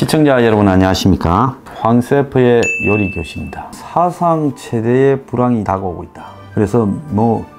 시청자 여러분 안녕하십니까? 황셰프의 요리교실입니다. 사상 최대의 불황이 다가오고 있다. 그래서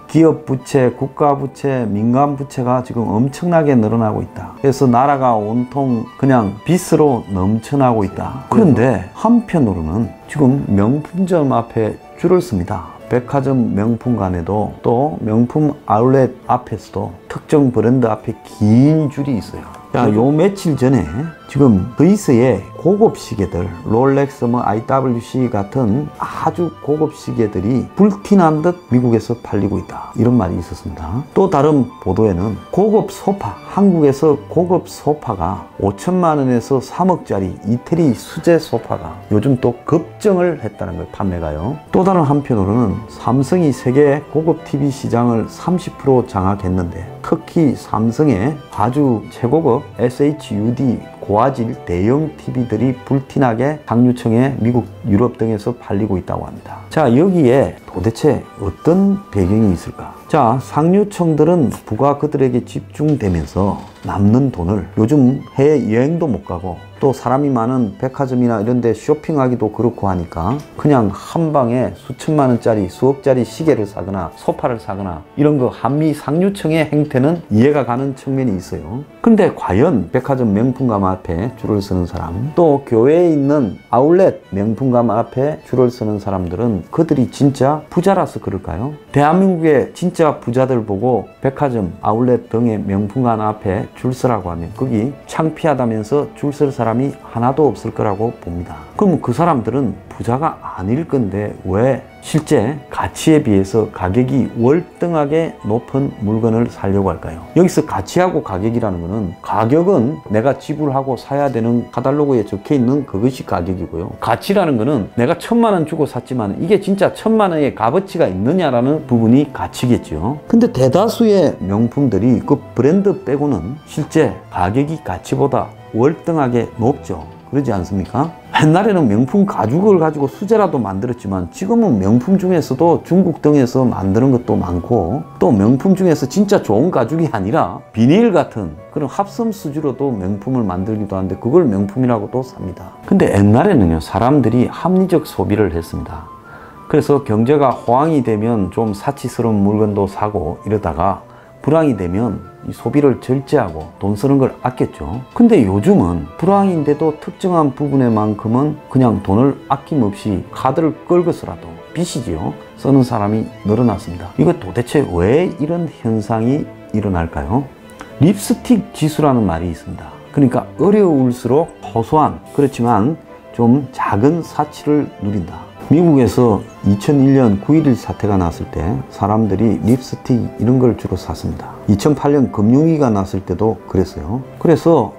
기업 부채, 국가 부채, 민간 부채가 지금 엄청나게 늘어나고 있다. 그래서 나라가 온통 그냥 빚으로 넘쳐나고 있다. 그런데 한편으로는 지금 명품점 앞에 줄을 섭니다. 백화점 명품관에도 또 명품 아울렛 앞에서도 특정 브랜드 앞에 긴 줄이 있어요. 요 며칠 전에 지금 스위스의 고급 시계들, 롤렉스, IWC 같은 아주 고급 시계들이 불티난 듯 미국에서 팔리고 있다. 이런 말이 있었습니다. 또 다른 보도에는 고급 소파, 한국에서 고급 소파가 5천만 원에서 3억짜리 이태리 수제 소파가 요즘 또 급증을 했다는 걸 판매가요. 또 다른 한편으로는 삼성이 세계 고급 TV 시장을 30% 장악했는데 특히 삼성의 아주 최고급 SHUD 고화질 대형 TV들이 불티나게 상류층에 미국, 유럽 등에서 팔리고 있다고 합니다. 자, 여기에 도대체 어떤 배경이 있을까? 자, 상류층들은 부가 그들에게 집중되면서 남는 돈을 요즘 해외여행도 못 가고 또 사람이 많은 백화점이나 이런 데 쇼핑하기도 그렇고 하니까 그냥 한 방에 수천만 원짜리, 수억짜리 시계를 사거나 소파를 사거나 이런 거 한미 상류층의 행태는 이해가 가는 측면이 있어요. 근데 과연 백화점 명품점 앞에 줄을 서는 사람, 또 교회에 있는 아울렛 명품점 앞에 줄을 서는 사람들은 그들이 진짜 부자라서 그럴까요? 대한민국의 진짜 부자들 보고 백화점, 아울렛 등의 명품관 앞에 줄 서라고 하면 거기 창피하다면서 줄 설 사람이 하나도 없을 거라고 봅니다. 그럼 그 사람들은 부자가 아닐 건데 왜 실제 가치에 비해서 가격이 월등하게 높은 물건을 사려고 할까요? 여기서 가치하고 가격이라는 것은 가격은 내가 지불하고 사야 되는 카탈로그에 적혀 있는 그것이 가격이고요. 가치라는 것은 내가 1,000만 원 주고 샀지만 이게 진짜 1,000만 원의 값어치가 있느냐라는 부분이 가치겠죠. 근데 대다수의 명품들이 그 브랜드 빼고는 실제 가격이 가치보다 월등하게 높죠. 그러지 않습니까? 옛날에는 명품 가죽을 가지고 수제라도 만들었지만 지금은 명품 중에서도 중국 등에서 만드는 것도 많고 또 명품 중에서 진짜 좋은 가죽이 아니라 비닐 같은 그런 합성 수지로도 명품을 만들기도 하는데 그걸 명품이라고도 삽니다. 근데 옛날에는요, 사람들이 합리적 소비를 했습니다. 그래서 경제가 호황이 되면 좀 사치스러운 물건도 사고 이러다가 불황이 되면 이 소비를 절제하고 돈 쓰는 걸 아꼈죠. 근데 요즘은 불황인데도 특정한 부분에만큼은 그냥 돈을 아낌없이 카드를 끌고서라도 빚이지요. 쓰는 사람이 늘어났습니다. 이거 도대체 왜 이런 현상이 일어날까요? 립스틱 지수라는 말이 있습니다. 그러니까 어려울수록 호소한, 그렇지만 좀 작은 사치를 누린다. 미국에서 2001년 9.11 사태가 났을 때 사람들이 립스틱 이런 걸 주로 샀습니다. 2008년 금융위기가 났을 때도 그랬어요. 그래서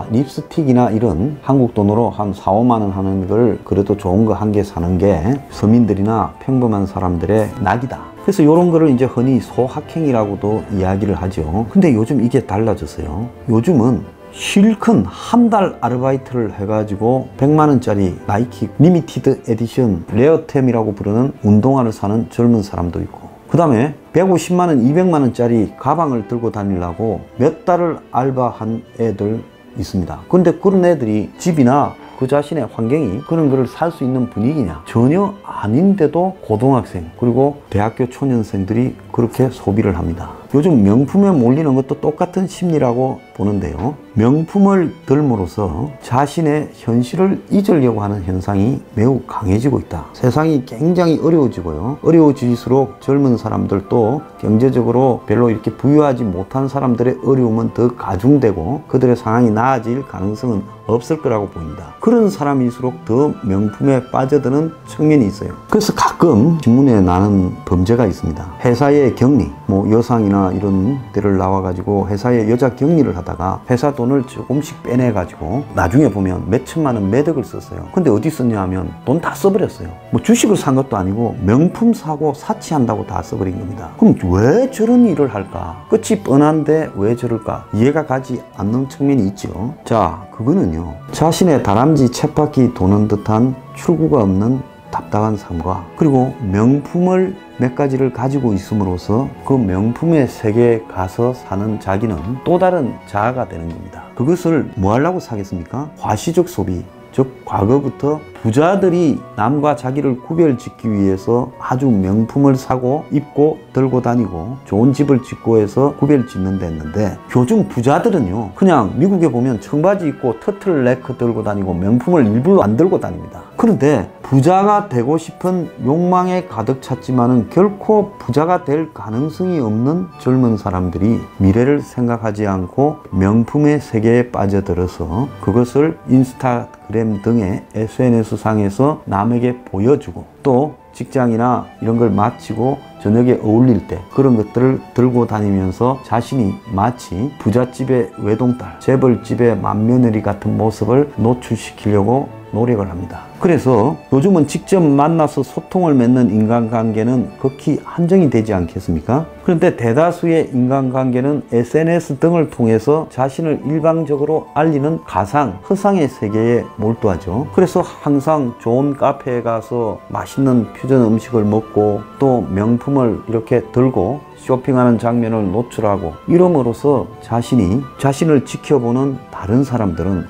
립스틱이나 이런 한국 돈으로 한 4, 5만 원 하는 걸 그래도 좋은 거 한 개 사는 게 서민들이나 평범한 사람들의 낙이다. 그래서 이런 거를 이제 흔히 소확행이라고도 이야기를 하죠. 근데 요즘 이게 달라졌어요. 요즘은 실컷 한 달 아르바이트를 해가지고 100만 원짜리 나이키 리미티드 에디션 레어템이라고 부르는 운동화를 사는 젊은 사람도 있고, 그 다음에 150만 원, 200만 원짜리 가방을 들고 다니려고 몇 달을 알바한 애들 있습니다. 근데 그런 애들이 집이나 그 자신의 환경이 그런 거를 살 수 있는 분위기냐? 전혀 아닌데도 고등학생 그리고 대학교 초년생들이 그렇게 소비를 합니다. 요즘 명품에 몰리는 것도 똑같은 심리라고 보는데요. 명품을 들므로써 자신의 현실을 잊으려고 하는 현상이 매우 강해지고 있다. 세상이 굉장히 어려워지고요. 어려워질수록 젊은 사람들도 경제적으로 별로 이렇게 부유하지 못한 사람들의 어려움은 더 가중되고 그들의 상황이 나아질 가능성은 없을 거라고 보입니다. 그런 사람일수록 더 명품에 빠져드는 측면이 있어요. 그래서 가끔 신문에 나는 범죄가 있습니다. 회사의 격리, 여상이나 이런 데를 나와가지고 회사에 여자 격리를 하다가 회사 돈을 조금씩 빼내가지고 나중에 보면 몇 천만 원 매덕을 썼어요. 근데 어디 썼냐 하면 돈 다 써버렸어요. 주식을 산 것도 아니고 명품 사고 사치한다고 다 써버린 겁니다. 그럼 왜 저런 일을 할까? 끝이 뻔한데 왜 저럴까? 이해가 가지 않는 측면이 있죠. 자, 그거는요, 자신의 다람쥐 쳇바퀴 도는 듯한 출구가 없는 답답한 삶과 그리고 명품을 몇 가지를 가지고 있음으로써 그 명품의 세계에 가서 사는 자기는 또 다른 자아가 되는 겁니다. 그것을 뭐 하려고 사겠습니까? 과시적 소비. 즉 과거부터 부자들이 남과 자기를 구별짓기 위해서 아주 명품을 사고 입고 들고 다니고 좋은 집을 짓고 해서 구별짓는 데 했는데, 요즘 부자들은요 그냥 미국에 보면 청바지 입고 터틀넥 들고 다니고 명품을 일부러 안 들고 다닙니다. 그런데 부자가 되고 싶은 욕망에 가득 찼지만은 결코 부자가 될 가능성이 없는 젊은 사람들이 미래를 생각하지 않고 명품의 세계에 빠져들어서 그것을 인스타그램 등의 SNS 상에서 남에게 보여주고, 또 직장이나 이런 걸 마치고 저녁에 어울릴 때 그런 것들을 들고 다니면서 자신이 마치 부잣집의 외동딸, 재벌집의 맏며느리 같은 모습을 노출시키려고 노력을 합니다. 그래서 요즘은 직접 만나서 소통을 맺는 인간관계는 극히 한정이 되지 않겠습니까? 그런데 대다수의 인간관계는 SNS 등을 통해서 자신을 일방적으로 알리는 가상, 허상의 세계에 몰두하죠. 그래서 항상 좋은 카페에 가서 맛있는 퓨전 음식을 먹고 또 명품을 이렇게 들고 쇼핑하는 장면을 노출하고, 이름으로써 자신을 지켜보는 다른 사람들은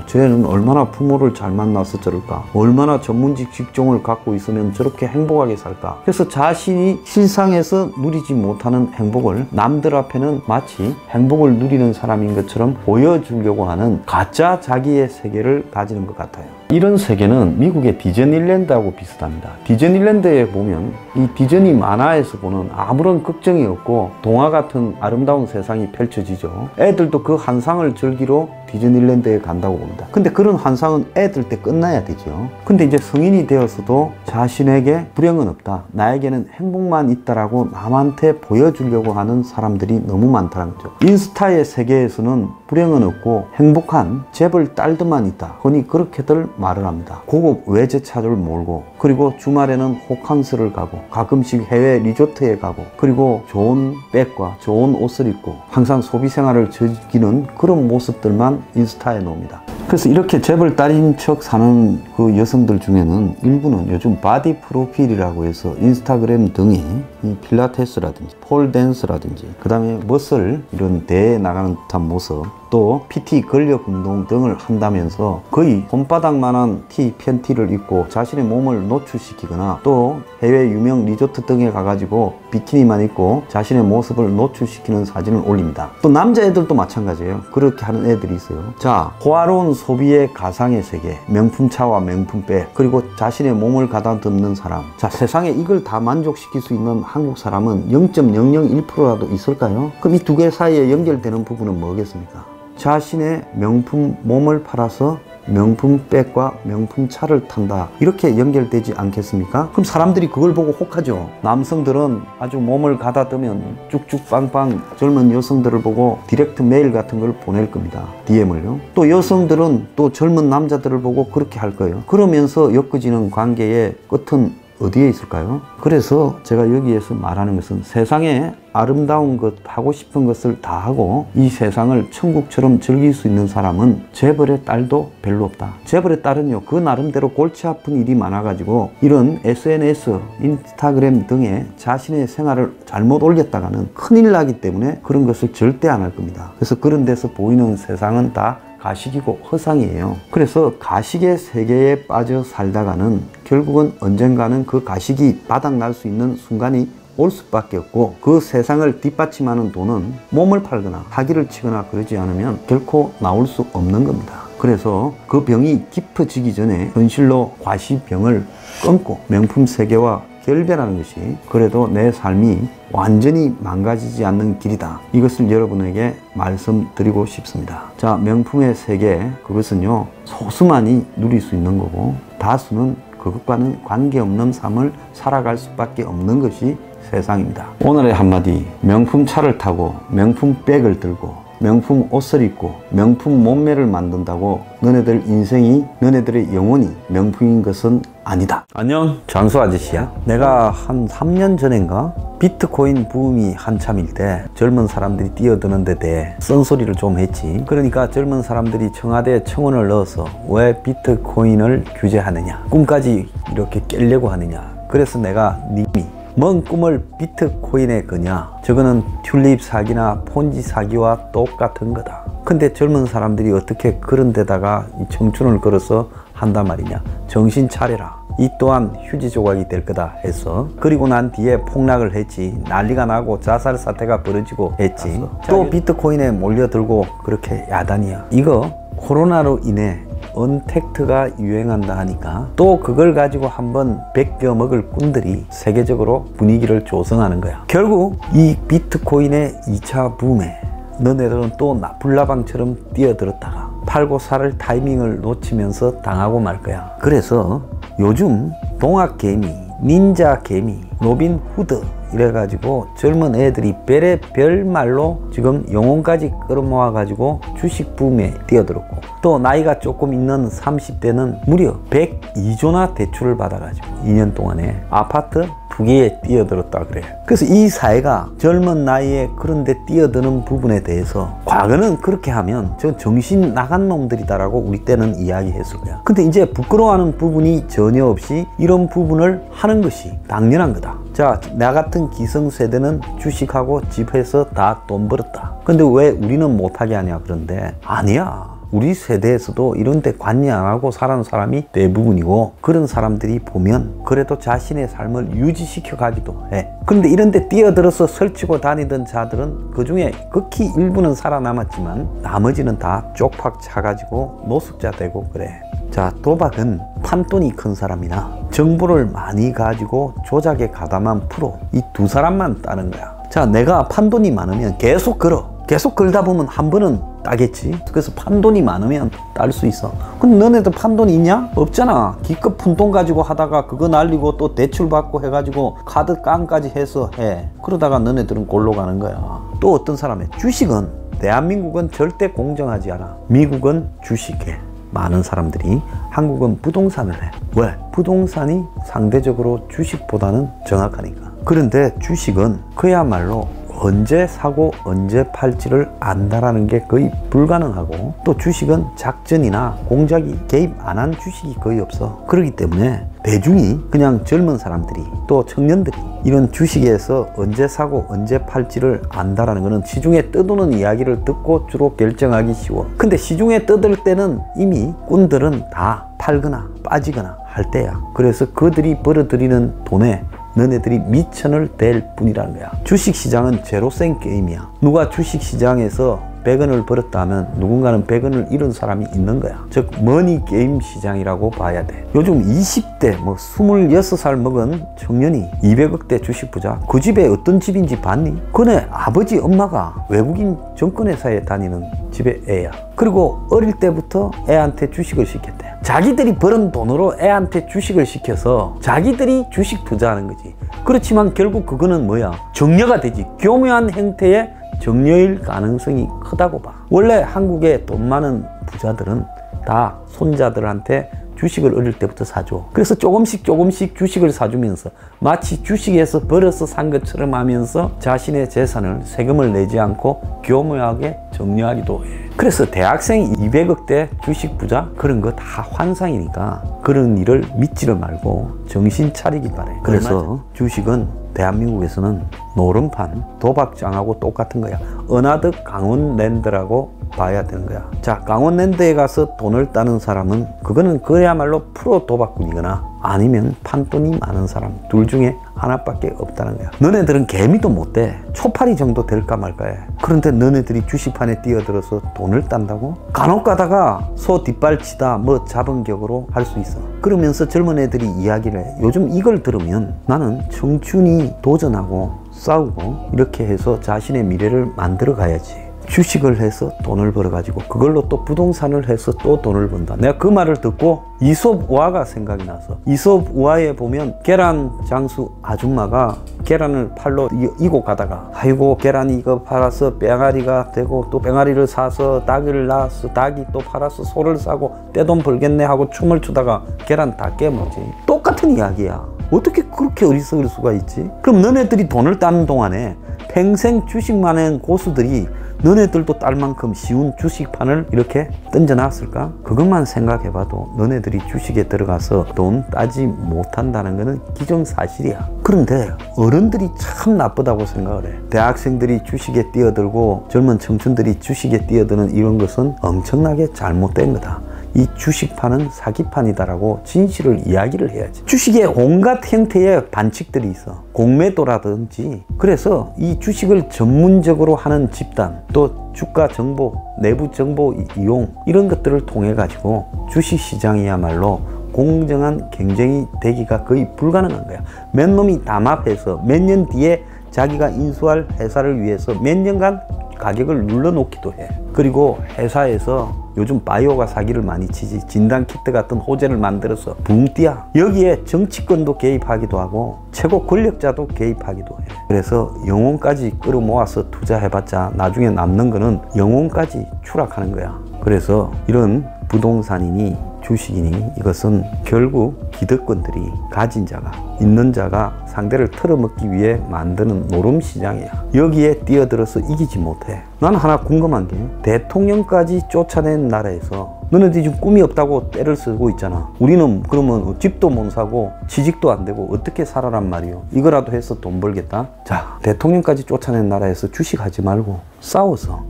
쟤는 얼마나 부모를 잘 만나서 저럴까, 얼마나 전문직 직종을 갖고 있으면 저렇게 행복하게 살까. 그래서 자신이 실상에서 누리지 못하는 행복을 남들 앞에는 마치 행복을 누리는 사람인 것처럼 보여주려고 하는 가짜 자기의 세계를 가지는 것 같아요. 이런 세계는 미국의 디즈니랜드하고 비슷합니다. 디즈니랜드에 보면 이 디즈니 만화에서 보는 아무런 걱정이 없고 동화 같은 아름다운 세상이 펼쳐지죠. 애들도 그 환상을 즐기러 디즈니랜드에 간다고 봅니다. 근데 그런 환상은 애들 때 끝나야 되죠. 근데 이제 성인이 되어서도 자신에게 불행은 없다, 나에게는 행복만 있다라고 남한테 보여주려고 하는 사람들이 너무 많다는 거죠. 인스타의 세계에서는 불행은 없고 행복한 재벌 딸들만 있다, 흔히 그렇게들 말을 합니다. 고급 외제차를 몰고, 그리고 주말에는 호캉스를 가고 가끔씩 해외 리조트에 가고, 그리고 좋은 백과 좋은 옷을 입고 항상 소비 생활을 즐기는 그런 모습들만 인스타에 놓습니다. 그래서 이렇게 재벌 딸인 척 사는 그 여성들 중에는 일부는 요즘 바디 프로필이라고 해서 인스타그램 등에 이 필라테스라든지 폴댄스라든지 그 다음에 머슬 이런 대회에 나가는 듯한 모습, 또 PT 근력 운동 등을 한다면서 거의 손바닥만한 티, 팬티를 입고 자신의 몸을 노출시키거나, 또 해외 유명 리조트 등에 가가지고 비키니만 입고 자신의 모습을 노출시키는 사진을 올립니다. 또 남자애들도 마찬가지예요. 그렇게 하는 애들이 있어요. 자, 호화로운 소비의 가상의 세계, 명품차와 명품백, 그리고 자신의 몸을 가다듬는 사람. 자, 세상에 이걸 다 만족시킬 수 있는 한국 사람은 0.001%라도 있을까요? 그럼 이 두 개 사이에 연결되는 부분은 뭐겠습니까? 자신의 명품 몸을 팔아서 명품 백과 명품 차를 탄다, 이렇게 연결되지 않겠습니까? 그럼 사람들이 그걸 보고 혹하죠. 남성들은 아주 몸을 가다듬으면 쭉쭉 빵빵 젊은 여성들을 보고 디렉트 메일 같은 걸 보낼 겁니다. DM을요. 또 여성들은 또 젊은 남자들을 보고 그렇게 할 거예요. 그러면서 엮어지는 관계의 끝은 어디에 있을까요? 그래서 제가 여기에서 말하는 것은 세상에 아름다운 것, 하고 싶은 것을 다 하고 이 세상을 천국처럼 즐길 수 있는 사람은 재벌의 딸도 별로 없다. 재벌의 딸은요, 그 나름대로 골치 아픈 일이 많아가지고 이런 SNS, 인스타그램 등에 자신의 생활을 잘못 올렸다가는 큰일 나기 때문에 그런 것을 절대 안 할 겁니다. 그래서 그런 데서 보이는 세상은 다 가식이고 허상이에요. 그래서 가식의 세계에 빠져 살다가는 결국은 언젠가는 그 가식이 바닥날 수 있는 순간이 올 수밖에 없고, 그 세상을 뒷받침하는 돈은 몸을 팔거나 사기를 치거나 그러지 않으면 결코 나올 수 없는 겁니다. 그래서 그 병이 깊어지기 전에 현실로 과시병을 끊고 명품 세계와 결별하는 것이 그래도 내 삶이 완전히 망가지지 않는 길이다, 이것을 여러분에게 말씀드리고 싶습니다. 자, 명품의 세계, 그것은요 소수만이 누릴 수 있는 거고 다수는 그것과는 관계없는 삶을 살아갈 수밖에 없는 것이 세상입니다. 오늘의 한마디, 명품 차를 타고 명품 백을 들고 명품 옷을 입고 명품 몸매를 만든다고 너네들 인생이, 너네들의 영혼이 명품인 것은 아니다. 안녕, 장수 아저씨야. 내가 한 3년 전인가 비트코인 붐이 한참일 때 젊은 사람들이 뛰어드는 데 대해 쓴소리를 좀 했지. 그러니까 젊은 사람들이 청와대에 청원을 넣어서 왜 비트코인을 규제하느냐, 꿈까지 이렇게 깨려고 하느냐. 그래서 내가 님이 먼 꿈을 비트코인에 거냐? 저거는 튤립 사기나 폰지 사기와 똑같은 거다. 근데 젊은 사람들이 어떻게 그런 데다가 청춘을 걸어서 한단 말이냐? 정신 차려라. 이 또한 휴지 조각이 될 거다 해서, 그리고 난 뒤에 폭락을 했지. 난리가 나고 자살 사태가 벌어지고 했지. 또 비트코인에 몰려들고 그렇게 야단이야. 이거 코로나로 인해 언택트가 유행한다 하니까 또 그걸 가지고 한번 베껴 먹을 꾼들이 세계적으로 분위기를 조성하는 거야. 결국 이 비트코인의 2차 붐에 너네들은 또 불나방처럼 뛰어들었다가 팔고 살 타이밍을 놓치면서 당하고 말 거야. 그래서 요즘 동학개미, 닌자개미, 로빈 후드 이래가지고 젊은 애들이 별의 말로 지금 영혼까지 끌어모아 가지고 주식 붐에 뛰어들었고, 또 나이가 조금 있는 30대는 무려 102조나 대출을 받아가지고 2년 동안에 아파트 2개에 뛰어들었다 그래. 그래서 이 사회가 젊은 나이에 그런데 뛰어드는 부분에 대해서 과거는 그렇게 하면 저 정신 나간 놈들이다라고 우리 때는 이야기했을 거야. 근데 이제 부끄러워하는 부분이 전혀 없이 이런 부분을 하는 것이 당연한 거다. 자, 나 같은 기성세대는 주식하고 집해서 다 돈 벌었다. 근데 왜 우리는 못하게 하냐? 그런데 아니야. 우리 세대에서도 이런 데 관여 안 하고 살아는 사람이 대부분이고, 그런 사람들이 보면 그래도 자신의 삶을 유지시켜 가기도 해. 그런데 이런 데 뛰어들어서 설치고 다니던 자들은 그 중에 극히 일부는 살아남았지만 나머지는 다 쪽팍 차가지고 노숙자 되고 그래. 자, 도박은 판돈이 큰 사람이나 정보를 많이 가지고 조작에 가담한 프로, 이 두 사람만 따는 거야. 자, 내가 판돈이 많으면 계속 걸어. 계속 걸다 보면 한 번은 따겠지. 그래서 판돈이 많으면 딸 수 있어. 근데 너네들 판돈이 있냐? 없잖아. 기껏 푼돈 가지고 하다가 그거 날리고 또 대출 받고 해가지고 카드 깡까지 해서 해. 그러다가 너네들은 골로 가는 거야. 또 어떤 사람의 주식은, 대한민국은 절대 공정하지 않아. 미국은 주식해. 많은 사람들이. 한국은 부동산을 해. 왜? 부동산이 상대적으로 주식보다는 정확하니까. 그런데 주식은 그야말로 언제 사고 언제 팔지를 안다라는 게 거의 불가능하고, 또 주식은 작전이나 공작이 개입 안 한 주식이 거의 없어. 그렇기 때문에 대중이, 그냥 젊은 사람들이 또 청년들이 이런 주식에서 언제 사고 언제 팔지를 안다라는 거는 시중에 떠도는 이야기를 듣고 주로 결정하기 쉬워. 근데 시중에 떠들 때는 이미 꾼들은 다 팔거나 빠지거나 할 때야. 그래서 그들이 벌어들이는 돈에 너네들이 미천을 댈 뿐이라는 거야. 주식시장은 제로센 게임이야. 누가 주식시장에서 100원을 벌었다 하면 누군가는 100원을 잃은 사람이 있는 거야. 즉 머니 게임 시장이라고 봐야 돼. 요즘 20대 26살 먹은 청년이 200억대 주식 부자, 그 집에 어떤 집인지 봤니? 그네 아버지 엄마가 외국인 정권회사에 다니는 집의 애야. 그리고 어릴 때부터 애한테 주식을 시켰대. 자기들이 벌은 돈으로 애한테 주식을 시켜서 자기들이 주식 투자하는 거지. 그렇지만 결국 그거는 뭐야? 정려가 되지. 교묘한 형태의 정려일 가능성이 크다고 봐. 원래 한국의 돈 많은 부자들은 다 손자들한테 주식을 어릴 때부터 사줘. 그래서 조금씩 주식을 사주면서 마치 주식에서 벌어서 산 것처럼 하면서 자신의 재산을 세금을 내지 않고 교묘하게 정리하기도 해. 그래서 대학생 200억대 주식 부자, 그런 거 다 환상이니까 그런 일을 믿지를 말고 정신 차리기 바래. 그래서 주식은 대한민국에서는 노름판 도박장하고 똑같은 거야. 어나더 강원랜드라고 봐야 되는 거야. 자, 강원랜드에 가서 돈을 따는 사람은 그거는 그야말로 프로 도박꾼이거나 아니면 판돈이 많은 사람, 둘 중에 하나밖에 없다는 거야. 너네들은 개미도 못 돼. 초파리 정도 될까 말까 해. 그런데 너네들이 주식판에 뛰어들어서 돈을 딴다고? 간혹 가다가 소 뒷발치다 잡은 격으로 할 수 있어. 그러면서 젊은 애들이 이야기를 해. 요즘 이걸 들으면 나는 청춘이 도전하고 싸우고 이렇게 해서 자신의 미래를 만들어 가야지. 주식을 해서 돈을 벌어가지고 그걸로 또 부동산을 해서 또 돈을 번다. 내가 그 말을 듣고 이솝 우화가 생각이 나서, 이솝 우화에 보면 계란 장수 아줌마가 계란을 팔러 이고 가다가 아이고 계란이 이거 팔아서 뺑아리가 되고, 또 뺑아리를 사서 닭을 낳아서 닭이 또 팔아서 소를 사고 떼돈 벌겠네 하고 춤을 추다가 계란 다 깨먹지. 똑같은 이야기야. 어떻게 그렇게 어리석을 수가 있지? 그럼 너네들이 돈을 따는 동안에 평생 주식만 한 고수들이 너네들도 딸 만큼 쉬운 주식판을 이렇게 던져놨을까? 그것만 생각해봐도 너네들이 주식에 들어가서 돈 따지 못한다는 것은 기정사실이야. 그런데 어른들이 참 나쁘다고 생각을 해. 대학생들이 주식에 뛰어들고 젊은 청춘들이 주식에 뛰어드는 이런 것은 엄청나게 잘못된 거다. 이 주식판은 사기판이다라고 진실을 이야기를 해야지. 주식에 온갖 형태의 반칙들이 있어. 공매도라든지. 그래서 이 주식을 전문적으로 하는 집단, 또 주가 정보, 내부 정보 이용, 이런 것들을 통해 가지고 주식시장이야말로 공정한 경쟁이 되기가 거의 불가능한 거야. 몇 놈이 담합해서 몇 년 뒤에 자기가 인수할 회사를 위해서 몇 년간 가격을 눌러놓기도 해. 그리고 회사에서 요즘 바이오가 사기를 많이 치지. 진단키트 같은 호재를 만들어서 붕 뛰어. 여기에 정치권도 개입하기도 하고 최고 권력자도 개입하기도 해. 그래서 영혼까지 끌어모아서 투자해봤자 나중에 남는 거는 영혼까지 추락하는 거야. 그래서 이런 부동산이니 주식이니 이것은 결국 기득권들이, 가진 자가, 있는 자가 상대를 털어먹기 위해 만드는 노름시장이야. 여기에 뛰어들어서 이기지 못해. 난 하나 궁금한 게, 대통령까지 쫓아낸 나라에서 너네들이 지금 꿈이 없다고 떼를 쓰고 있잖아. 우리는 그러면 집도 못 사고 취직도 안 되고 어떻게 살아란 말이요. 이거라도 해서 돈 벌겠다. 자, 대통령까지 쫓아낸 나라에서 주식하지 말고 싸워서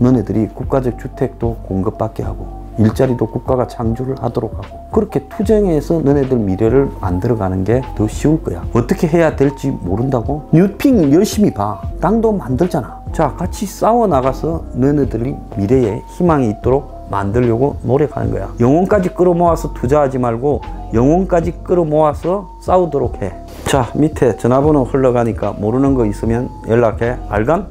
너네들이 국가적 주택도 공급받게 하고 일자리도 국가가 창출을 하도록 하고 그렇게 투쟁해서 너네들 미래를 만들어가는 게 더 쉬울 거야. 어떻게 해야 될지 모른다고? 뉴핑 열심히 봐. 당도 만들잖아. 자, 같이 싸워 나가서 너네들이 미래에 희망이 있도록 만들려고 노력하는 거야. 영혼까지 끌어모아서 투자하지 말고 영혼까지 끌어모아서 싸우도록 해. 자, 밑에 전화번호 흘러가니까 모르는 거 있으면 연락해. 알감?